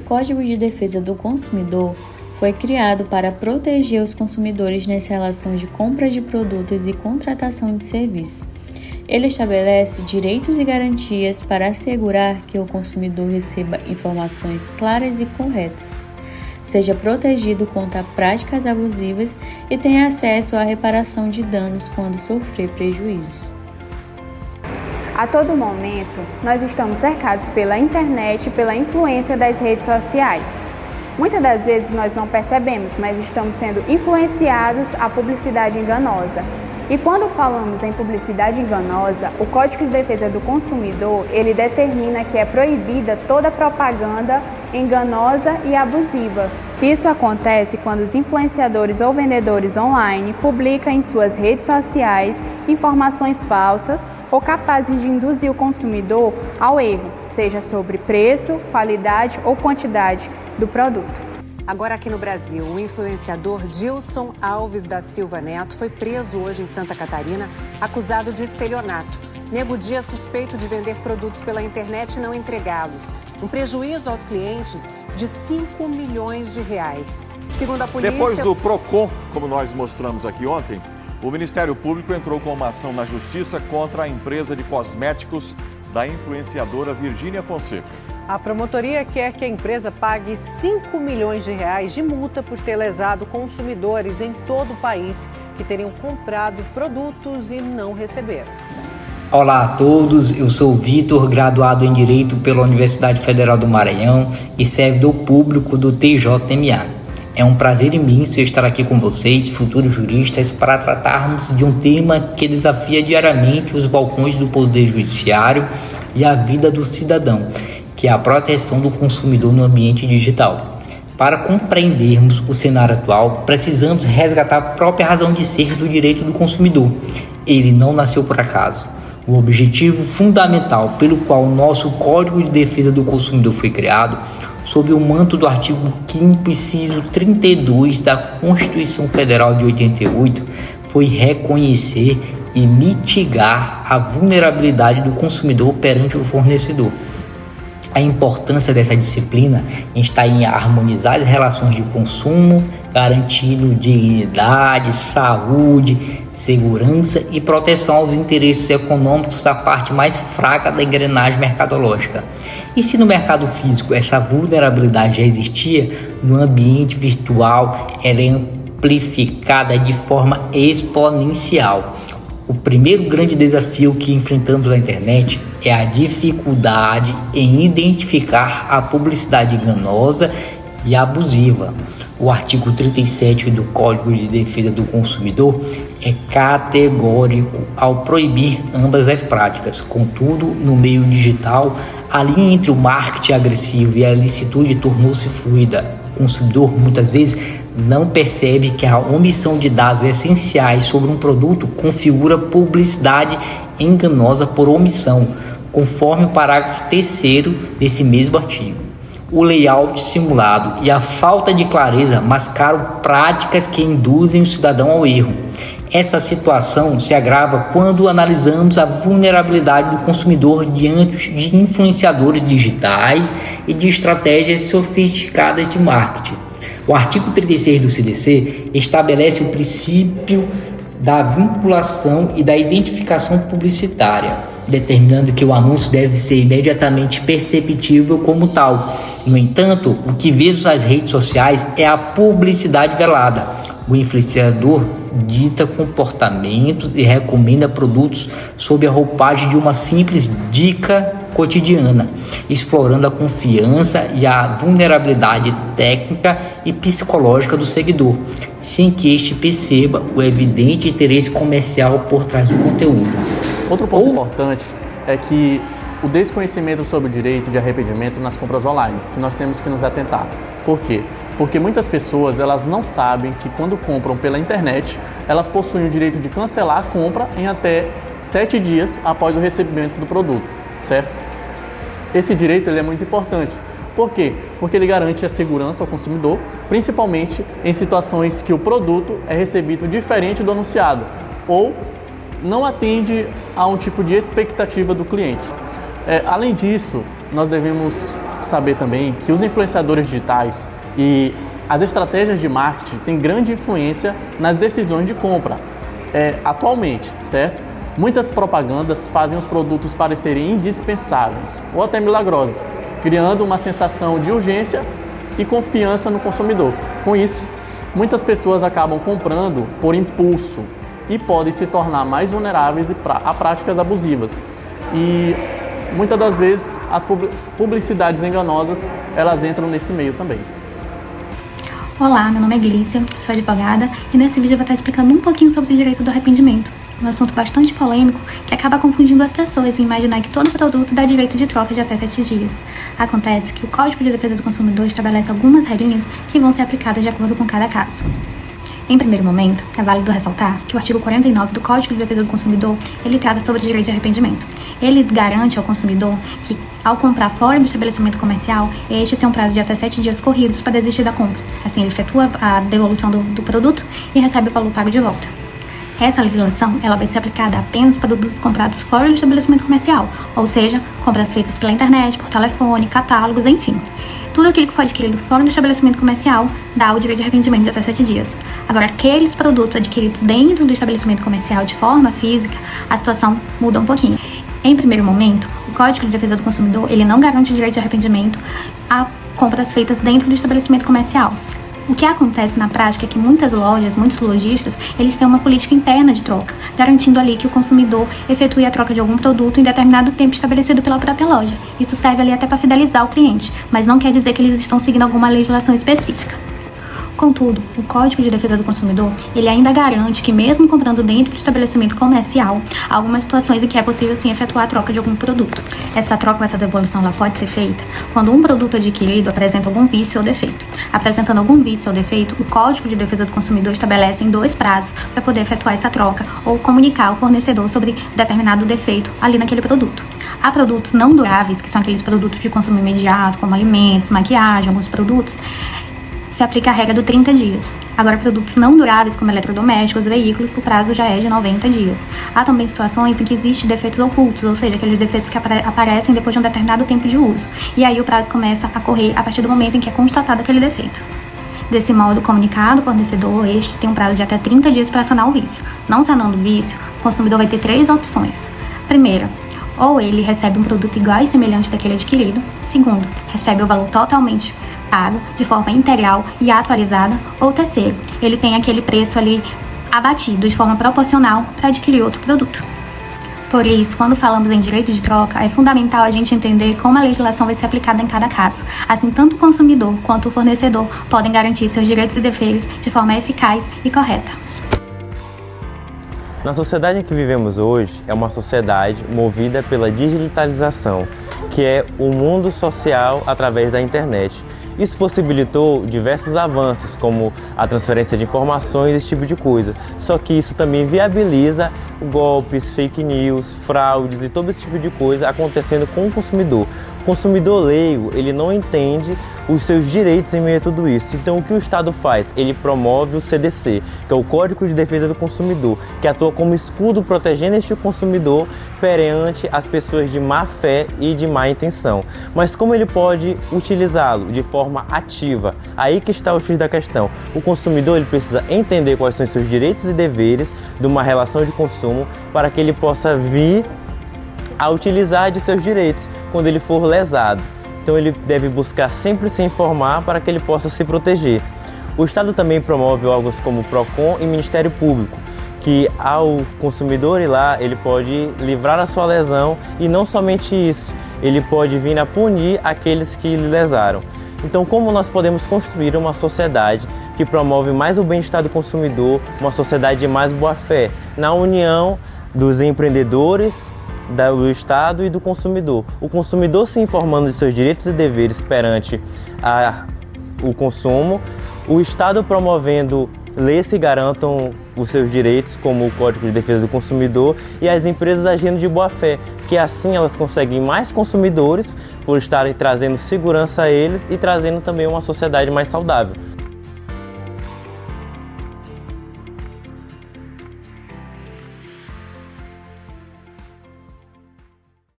Código de Defesa do Consumidor foi criado para proteger os consumidores nas relações de compra de produtos e contratação de serviços. Ele estabelece direitos e garantias para assegurar que o consumidor receba informações claras e corretas, seja protegido contra práticas abusivas e tenha acesso à reparação de danos quando sofrer prejuízos. A todo momento, nós estamos cercados pela internet e pela influência das redes sociais. Muitas das vezes nós não percebemos, mas estamos sendo influenciados à publicidade enganosa. E quando falamos em publicidade enganosa, o Código de Defesa do Consumidor, ele determina que é proibida toda propaganda enganosa e abusiva. Isso acontece quando os influenciadores ou vendedores online publicam em suas redes sociais informações falsas ou capazes de induzir o consumidor ao erro, seja sobre preço, qualidade ou quantidade do produto. Agora aqui no Brasil, o influenciador Dilson Alves da Silva Neto foi preso hoje em Santa Catarina, acusado de estelionato. Nego Dia suspeito de vender produtos pela internet e não entregá-los. Um prejuízo aos clientes de 5 milhões de reais. Segundo a polícia... Depois do PROCON, como nós mostramos aqui ontem, o Ministério Público entrou com uma ação na Justiça contra a empresa de cosméticos da influenciadora Virgínia Fonseca. A promotoria quer que a empresa pague 5 milhões de reais de multa por ter lesado consumidores em todo o país que teriam comprado produtos e não receberam. Olá a todos, eu sou Vitor, graduado em Direito pela Universidade Federal do Maranhão e servidor público do TJMA. É um prazer imenso estar aqui com vocês, futuros juristas, para tratarmos de um tema que desafia diariamente os balcões do Poder Judiciário e a vida do cidadão, que é a proteção do consumidor no ambiente digital. Para compreendermos o cenário atual, precisamos resgatar a própria razão de ser do direito do consumidor. Ele não nasceu por acaso. O objetivo fundamental pelo qual o nosso Código de Defesa do Consumidor foi criado, sob o manto do artigo 5º, inciso 32 da Constituição Federal de 88, foi reconhecer e mitigar a vulnerabilidade do consumidor perante o fornecedor. A importância dessa disciplina está em harmonizar as relações de consumo, garantindo dignidade, saúde, segurança e proteção aos interesses econômicos da parte mais fraca da engrenagem mercadológica. E se no mercado físico essa vulnerabilidade já existia, no ambiente virtual ela é amplificada de forma exponencial. O primeiro grande desafio que enfrentamos na internet é a dificuldade em identificar a publicidade enganosa e abusiva. O artigo 37 do Código de Defesa do Consumidor é categórico ao proibir ambas as práticas. Contudo, no meio digital, a linha entre o marketing agressivo e a ilicitude tornou-se fluida. O consumidor, muitas vezes, não percebe que a omissão de dados essenciais sobre um produto configura publicidade enganosa por omissão, conforme o parágrafo 3º desse mesmo artigo. O layout simulado e a falta de clareza mascaram práticas que induzem o cidadão ao erro. Essa situação se agrava quando analisamos a vulnerabilidade do consumidor diante de influenciadores digitais e de estratégias sofisticadas de marketing. O artigo 36 do CDC estabelece o princípio da vinculação e da identificação publicitária, determinando que o anúncio deve ser imediatamente perceptível como tal. No entanto, o que vemos nas redes sociais é a publicidade velada. O influenciador dita comportamentos e recomenda produtos sob a roupagem de uma simples dica cotidiana, explorando a confiança e a vulnerabilidade técnica e psicológica do seguidor, sem que este perceba o evidente interesse comercial por trás do conteúdo. Outro ponto importante é que o desconhecimento sobre o direito de arrependimento nas compras online, que nós temos que nos atentar. Por quê? Porque muitas pessoas elas não sabem que quando compram pela internet, elas possuem o direito de cancelar a compra em até 7 dias após o recebimento do produto, certo? Esse direito ele é muito importante. Por quê? Porque ele garante a segurança ao consumidor, principalmente em situações que o produto é recebido diferente do anunciado ou não atende a um tipo de expectativa do cliente. Além disso, nós devemos básico saber também que os influenciadores digitais e as estratégias de marketing têm grande influência nas decisões de compra. Atualmente, certo? Muitas propagandas fazem os produtos parecerem indispensáveis ou até milagrosos, criando uma sensação de urgência e confiança no consumidor. Com isso, muitas pessoas acabam comprando por impulso e podem se tornar mais vulneráveis a práticas abusivas. E muitas das vezes as publicidades enganosas, elas entram nesse meio também. Olá, meu nome é Glícia, sou advogada e nesse vídeo eu vou estar explicando um pouquinho sobre o direito do arrependimento, um assunto bastante polêmico que acaba confundindo as pessoas em imaginar que todo produto dá direito de troca de até 7 dias. Acontece que o Código de Defesa do Consumidor estabelece algumas regrinhas que vão ser aplicadas de acordo com cada caso. Em primeiro momento, é válido ressaltar que o artigo 49 do Código de Defesa do Consumidor, ele trata sobre o direito de arrependimento. Ele garante ao consumidor que, ao comprar fora do estabelecimento comercial, este tem um prazo de até 7 dias corridos para desistir da compra. Assim, ele efetua a devolução do produto e recebe o valor pago de volta. Essa legislação ela vai ser aplicada apenas para produtos comprados fora do estabelecimento comercial, ou seja, compras feitas pela internet, por telefone, catálogos, enfim. Tudo aquilo que for adquirido fora do estabelecimento comercial dá o direito de arrependimento de até 7 dias. Agora, aqueles produtos adquiridos dentro do estabelecimento comercial de forma física, a situação muda um pouquinho. Em primeiro momento, o Código de Defesa do Consumidor ele não garante o direito de arrependimento a compras feitas dentro do estabelecimento comercial. O que acontece na prática é que muitas lojas, muitos lojistas, eles têm uma política interna de troca, garantindo ali que o consumidor efetue a troca de algum produto em determinado tempo estabelecido pela própria loja. Isso serve ali até para fidelizar o cliente, mas não quer dizer que eles estão seguindo alguma legislação específica. Contudo, o Código de Defesa do Consumidor, ele ainda garante que mesmo comprando dentro do estabelecimento comercial, há algumas situações em que é possível sim efetuar a troca de algum produto. Essa troca ou essa devolução ela pode ser feita quando um produto adquirido apresenta algum vício ou defeito. Apresentando algum vício ou defeito, o Código de Defesa do Consumidor estabelece em 2 prazos para poder efetuar essa troca ou comunicar ao fornecedor sobre determinado defeito ali naquele produto. Há produtos não duráveis, que são aqueles produtos de consumo imediato, como alimentos, maquiagem, alguns produtos, se aplica a regra do 30 dias. Agora, produtos não duráveis, como eletrodomésticos, veículos, o prazo já é de 90 dias. Há também situações em que existem defeitos ocultos, ou seja, aqueles defeitos que aparecem depois de um determinado tempo de uso. E aí o prazo começa a correr a partir do momento em que é constatado aquele defeito. Desse modo, comunicado ao fornecedor, este tem um prazo de até 30 dias para sanar o vício. Não sanando o vício, o consumidor vai ter 3 opções. Primeira, ou ele recebe um produto igual e semelhante daquele adquirido. Segundo, recebe o valor totalmente pago de forma integral e atualizada, ou terceiro, ele tem aquele preço ali abatido de forma proporcional para adquirir outro produto. Por isso, quando falamos em direito de troca, é fundamental a gente entender como a legislação vai ser aplicada em cada caso. Assim, tanto o consumidor quanto o fornecedor podem garantir seus direitos e deveres de forma eficaz e correta. Na sociedade em que vivemos hoje, é uma sociedade movida pela digitalização, que é o mundo social através da internet. Isso possibilitou diversos avanços, como a transferência de informações, esse tipo de coisa. Só que isso também viabiliza golpes, fake news, fraudes e todo esse tipo de coisa acontecendo com o consumidor. O consumidor leigo, ele não entende os seus direitos em meio a tudo isso. Então, o que o Estado faz? Ele promove o CDC, que é o Código de Defesa do Consumidor, que atua como escudo protegendo este consumidor perante as pessoas de má fé e de má intenção. Mas como ele pode utilizá-lo de forma ativa? Aí que está o X da questão. O consumidor ele precisa entender quais são os seus direitos e deveres de uma relação de consumo para que ele possa vir a utilizar de seus direitos quando ele for lesado. Então ele deve buscar sempre se informar para que ele possa se proteger. O Estado também promove órgãos como o PROCON e Ministério Público, que ao consumidor ir lá, ele pode livrar a sua lesão e não somente isso, ele pode vir a punir aqueles que lhe lesaram. Então, como nós podemos construir uma sociedade que promove mais o bem-estar do consumidor, uma sociedade de mais boa-fé, na união dos empreendedores, do Estado e do consumidor. O consumidor se informando de seus direitos e deveres perante o consumo, o Estado promovendo leis que garantam os seus direitos, como o Código de Defesa do Consumidor, e as empresas agindo de boa fé, que assim elas conseguem mais consumidores por estarem trazendo segurança a eles e trazendo também uma sociedade mais saudável.